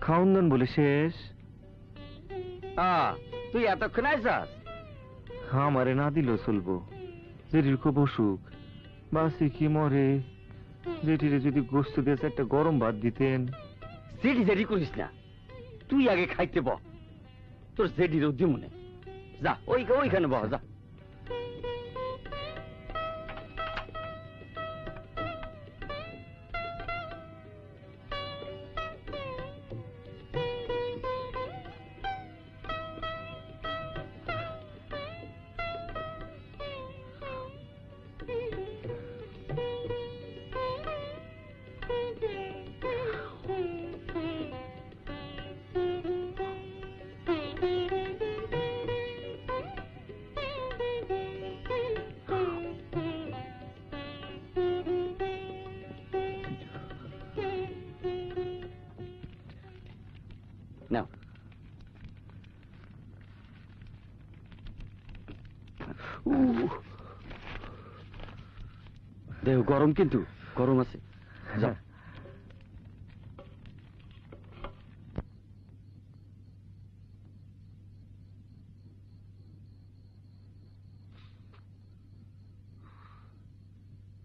খাওন দান বলে শেষ। তুই এতক্ষণ আইসাস? আমারে না দিলেও চলবো, জেঠির খুব অসুখ, বাসি কি মরে। জেঠিরে যদি গোস্ত দিয়ে একটা গরম ভাত দিতেন। জেডি জেডি করিস না, তুই আগে খাইতে বহ, তোর জেডির উদ্যমনে যা, ওইখানে বহ যা। দেহ গরম, কিন্তু গরম আছে। যা।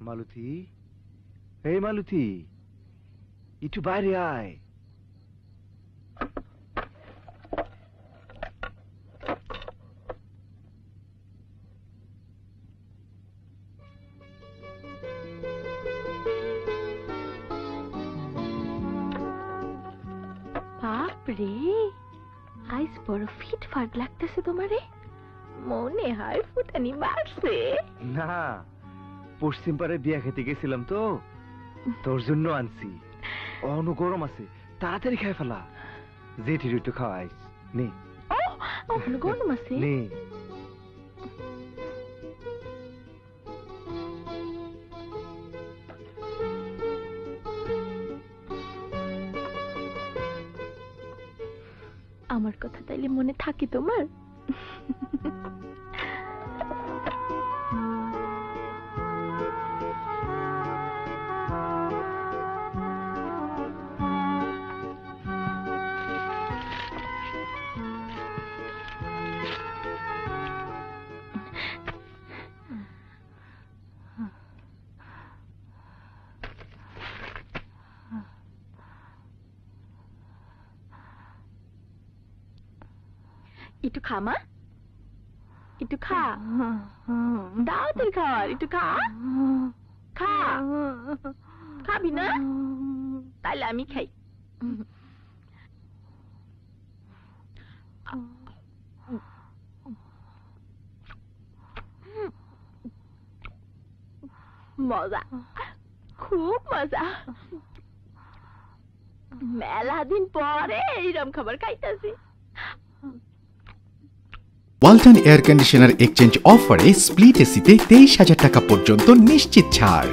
মালতী, এই মালতী, একটু বাইরে আয়। বাপরে, আইস বড় ফিট ফাট লাগতেছে তোমারে, মনে হয় ফুটানি মারছে। না, পশ্চিম পাড়ে বিয়া খেতে গেছিলাম তো, তোর জন্য আনছি। অন গরম আছে, তাড়াতাড়ি খাই ফেলা। জেঠির একটু খাওয়াইস নে। গরম আছে নে। আমার কথা তাইলে মনে থাকে তোমার? একটু খা মা, একটু খা, দাও তুই খাওয়ার, একটু খা। খা, খাবি না? তাহলে আমি খাই। মজা, খুব মজা। মেলা দিন পরে এইরকম খাবার খাইতেছি। ওয়ালটন এয়ার কন্ডিশনার এক্সচেঞ্জ অফারে স্প্লিট এসিতে 23,000 টাকা পর্যন্ত নিশ্চিত ছাড়।